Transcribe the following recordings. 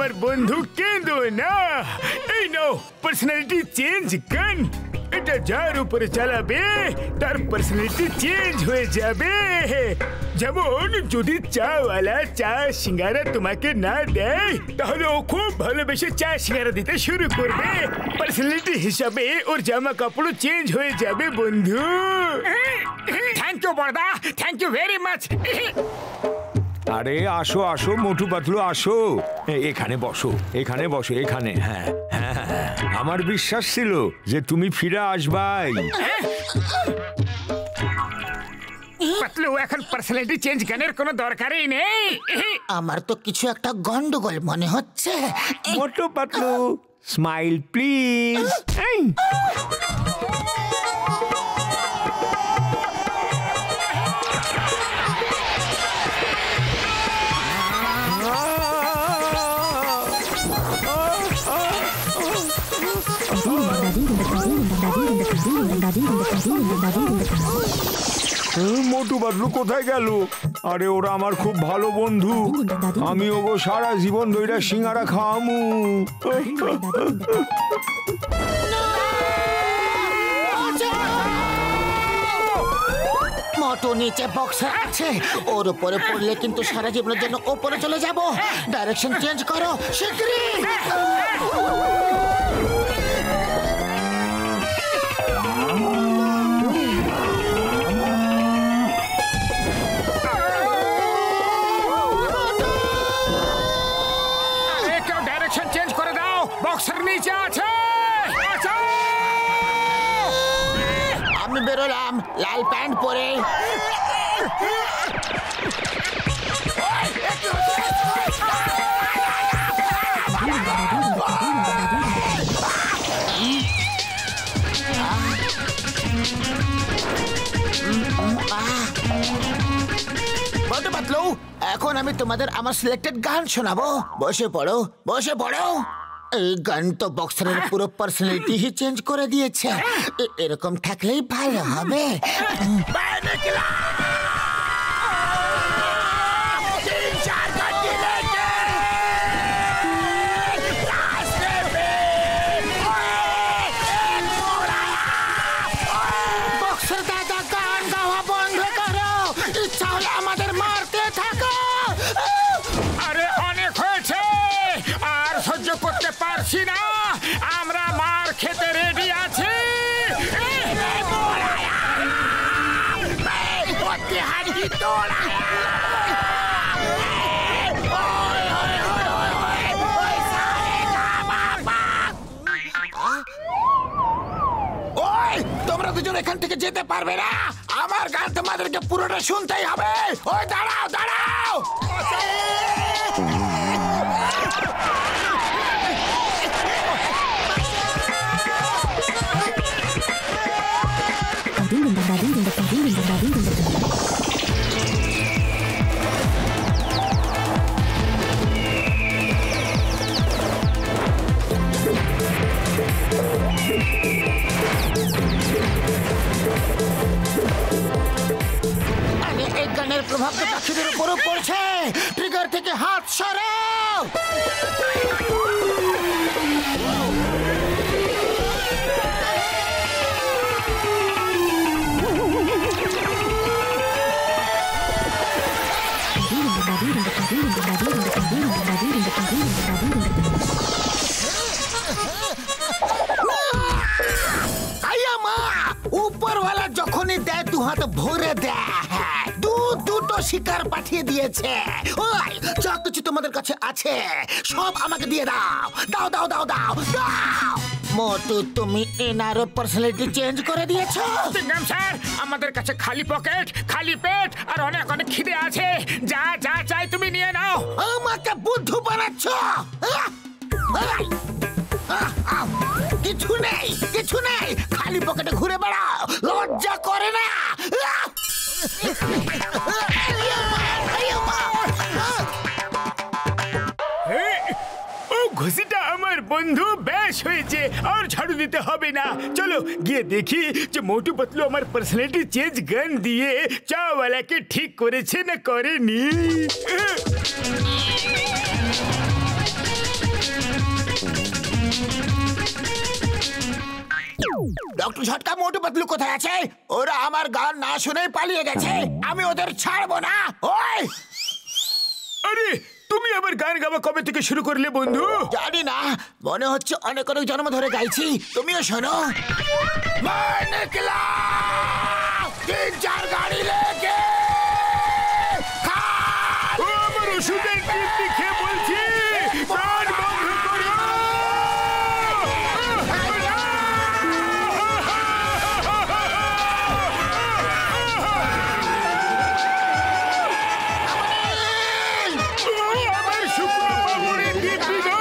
আমার বন্ধু কেঁদো না। এই নাও পার্সোনালিটি চেঞ্জ গান। এটা যার উপরে চালাবে তার পার্সোনালিটি চেঞ্জ হয়ে যাবে। যেমন যদি চাওয়ালা চা সিঙ্গারা তোমাকে না দেয় তাহলে ও খুব ভালোবেসে চা সিঙ্গারা দিতে শুরু করবে। পার্সোনালিটি হিসাবে ওর জামা কাপড় চেঞ্জ হয়ে যাবে বন্ধু। থ্যাংক ইউ বড়দা, থ্যাংক ইউ ভেরি মাচ। আরে আসো আসো মোটু পাতলু আসো, এখানে বসো, এখানে বসো, এখানে। হ্যাঁ হ্যাঁ, আমার বিশ্বাস ছিল যে তুমি ফিরে আসবাই। পাতলু এখন পার্সোনালিটি চেঞ্জ গানের কোনো দরকারই নেই। আমার তো কিছু একটা গন্ডগোল মনে হচ্ছে। Motu Patlu smile please. মোটু পাতলু কোথায় গেল? আরে ওরা আমার খুব ভালো বন্ধু, আমি ওগো সারা জীবন ধরে সিঙ্গারা খাওয়ামু। মোটু নিচে বক্সার আছে, ওর উপরে পড়লে কিন্তু সারা জীবনের জন্য ওপরে চলে যাব। ডাইরেকশন চেঞ্জ করো শিগগিরই। আমি বেরোলাম লাল প্যান্ট পরে। মোটু পাতলু, এখন আমি তোমাদের আমার সিলেক্টেড গান শোনাবো। বসে পড়ো, বসে পড়ো। এই গান তো বক্সারের পুরো পার্সোনালিটি হি চেঞ্জ করে দিয়েছে। এরকম থাকলেই ভালো হবে। বক্সার দাদা গান গাওয়া বন্ধ করো, ইচ্ছা হলে আমাদের মারতে থাকো। আরে অনেক হয়েছে, আর সহ্য করতে পারছি না, আমরা মার খেতে রেডি আছি। তোমরা দুজন এখান থেকে যেতে পারবে না, আমার গান তোমাদেরকে পুরোটা শুনতেই হবে। ওই দাঁড়াও দাঁড়াও। এই গানের প্রভাব তো পাখিদের উপরও পড়ছে। ট্রিগার থেকে হাত সরাও। উপরওয়ালা যখনই দেয় দু হাত ভরে দেয়। দুটো শিকার পাঠিয়ে দিয়েছে। ওই যা কিছু তোমাদের কাছে আছে সব আমাকে দিয়ে দাও। দাও দাও দাও দাও দাও। মোটু, তুমি এনারও পার্সোনালিটি চেঞ্জ করে দিয়েছো। সিংহাম স্যার, আমাদের কাছে খালি পকেট, খালি পেট আর অনেক অনেক খিদে আছে। যা যা চাই তুমি নিয়ে নাও। আমাকে বুদ্ধু বানাচ্ছ। কিছু নেই, কিছু নেই, খালি পকেটে ঘুরে বেড়াও, লজ্জা করে না। ও ঘুষিটা আমার বন্ধু, বেশ হয়েছে, আর ঝাড়ু দিতে হবে না। চলো গিয়ে দেখি যে মোটু পাতলু আমার পার্সোনালিটি চেঞ্জ গান দিয়ে চাওয়ালাকে ঠিক করেছে না করেনি। চক্র ঝটকা মোটু পাতলু কোথায় আছে? ওরা আমার গান না শুনেই পালিয়ে গেছে। আমি ওদের ছাড়বো না। ওই আরে তুমি আবার গান গাওয়া কবে থেকে শুরু করলে বন্ধু? জানি না, মনে হচ্ছে অনেক অনেক জন্ম ধরে গাইছি। তুমিও শোনো। मैं निकला 3-4 গাড়ি লেকে ও আমার ওষুধের টিপ খেয়ে বলছি গান বন্ধ করো। আমার শুকনো বাবুরের দিব্যি গো।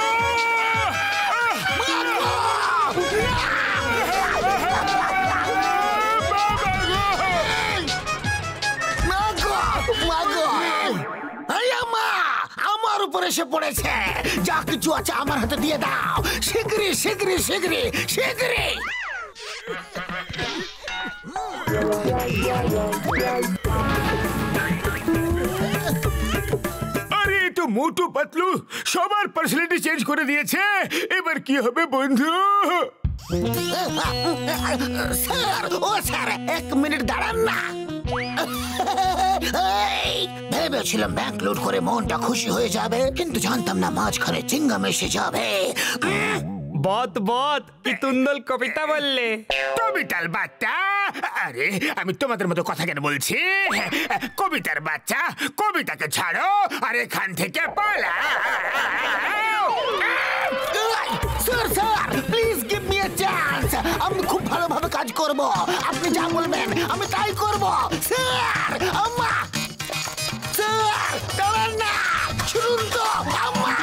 আমার উপর এসে পড়েছে। যা কিছু আছে আমার হাতে দিয়ে দাও। শিগগিরই শিগগিরই শিগগিরই শিগগিরই। আরে এ তো মোটু পাতলু সবার পার্সোনালিটি চেঞ্জ করে দিয়েছে। এবার কি হবে বন্ধু? স্যার, ও স্যার, 1 মিনিট দাঁড়ান না। ভেবেছিলাম ব্যাংক লুট করে মনটা খুশি হয়ে যাবে, কিন্তু জানতাম না মাঝখানে চিংগাম এসে যাবে। বত বত কি তুন্দল কবিতা বললে। কবিতার বাচ্চা, আরে আমি তোমাদের মতো কথা কেন বলছি? কবিতার বাচ্চা, কবিতাকে ছাড়ো আর এখান থেকে পালাও। Sir sir, please give me a chance. আমি খুব ভালোভাবে কাজ করব। আপনি যা বলবেন আমি তাই করব। স্যার, আম্মা, স্যার দাঁড়ান না, শুনুন তো আম্মা।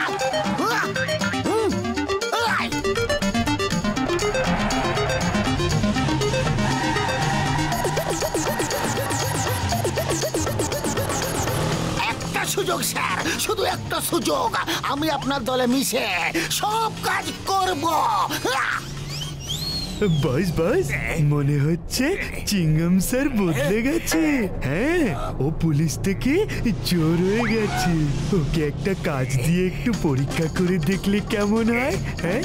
সুযোগ স্যার, শুধু একটা সুযোগ। আমি আপনার দলে মিশে সব কাজ করব। বাস বাস, মনে হচ্ছে চিংগাম স্যার বদলে গেছে। হ্যাঁ, ও পুলিশ থেকে চোর হয়ে গেছে। ওকে একটা কাজ দিয়ে একটু পরীক্ষা করে দেখলে কেমন হয়? হ্যাঁ,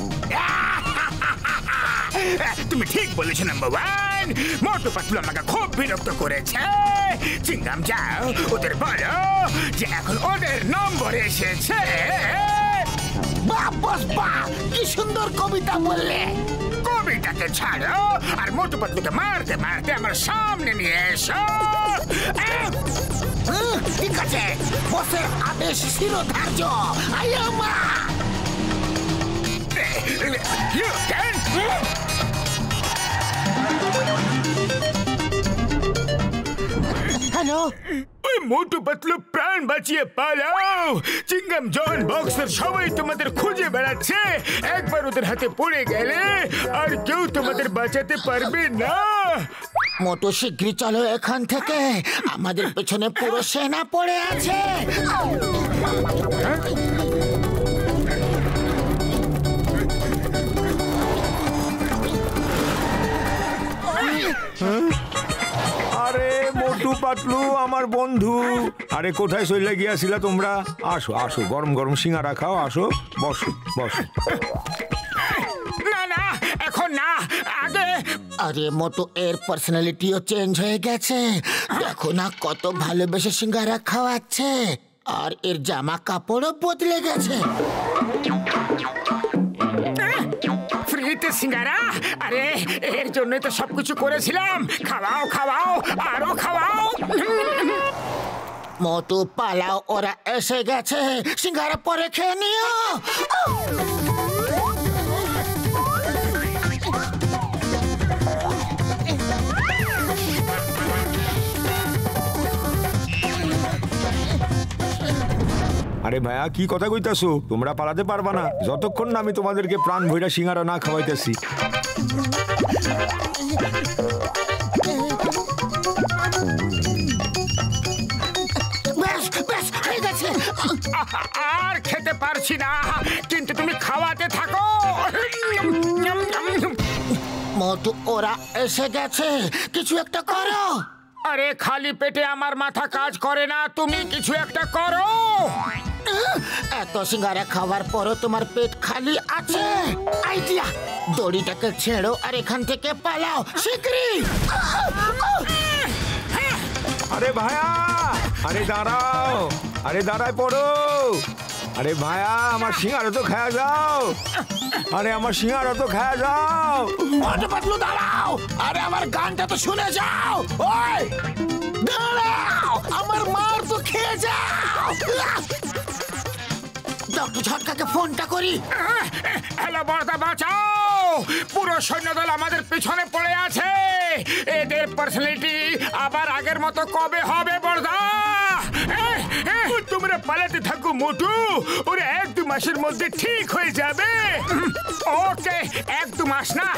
তুমি ঠিক বলেছো নাম্বার 1। মোটু পাতলু আমাকে খুব বিরক্ত করেছে। চিংগাম যাও, ওদের বলো যে এখন ওদের নম্বর এসেছে। বাহ বস বাহ, কি সুন্দর কবিতা বললে। কবিতাকে ছাড়ো আর মোটু পাতলুকে মারতে মারতে আমার সামনে নিয়ে এসো। ঠিক আছে, বসের আদেশ শিরোধার্য। আয়ামা হ্যালো, ওই মোটু পাতলু প্রাণ বাঁচিয়ে পালাও। চিংগাম জন বক্সার সবাই তোমাদের খুঁজে বেড়াচ্ছে। একবার ওদের হাতে পড়ে গেলে আর কেউ তোমাদের বাঁচাতে পারবে না। মোটু শীঘ্রই চলো এখান থেকে। আমাদের পেছনে পুরো সেনা পড়ে আছে। আরে মোটু পাতলু আমার বন্ধু, আরে কোথায় চলে গিয়াছিলা তোমরা? আসো আসো, গরম গরম সিঙ্গারা খাও, আসো বসো বসো। না না, এখন না, আগে। আরে মোটু, এর পার্সোনালিটিও চেঞ্জ হয়ে গেছে। দেখো না কত ভালোবেসে সিঙ্গারা খাওয়াচ্ছে। আর এর জামা কাপড়ও বদলে গেছে। ফ্রিতে সিঙ্গারা? আরে এর জন্যই তো সবকিছু করেছিলাম। খাওয়াও খাওয়াও, আরো খাওয়াও। মোটু পালাও, ওরা এসে গেছে। সিঙ্গারা পরে খেয়ে নিও। আরে ভাইয়া, কি কথা কইতাছো? তোমরা পালাতে পারবা না যতক্ষণ না আমি তোমাদেরকে প্রাণ ভইরা সিঙ্গারা না খাওয়াইতেছি। বেশ বেশ হয়ে গেছে। আর খেতে পারছি না, কিন্তু তুমি খাওয়াতে থাকো। মোটু, ওরা এসে গেছে, কিছু একটা করো। আরে খালি পেটে আমার মাথা কাজ করে না, তুমি কিছু একটা করো। এত সিঙ্গারা খাওয়ার পরও তোমার পেট খালি আছে? আইডিয়া, দড়িটাকে ছেড়ো আর এখান থেকে পালাও শিগগিরই। আরে ভায়া, আরে দাঁড়াও, আরে দাঁড়ায় পড়ো। আরে ভায়া, আমার সিঙ্গারা তো খায়া যাও। আরে আমার সিঙ্গারা তো খায়া যাও। মোটু পাতলু দাঁড়াও, আরে আমার গানটা তো শুনে যাও। ওই দাঁড়াও, আমার মার তো খেয়ে যাও। ডক্টর ঝটকাকে ফোনটা করি। হ্যালো বড়দা, বাঁচাও! পুরো সৈন্যদল আমাদের পিছনে পড়ে আছে। এদের পার্সোনালিটি আবার আগের মতো কবে হবে বড়দা? তোমরা পালাতে থাকো মোটু, ওরা 1-2 মাসের মধ্যে ঠিক হয়ে যাবে। ওকে, 1-2 মাস না,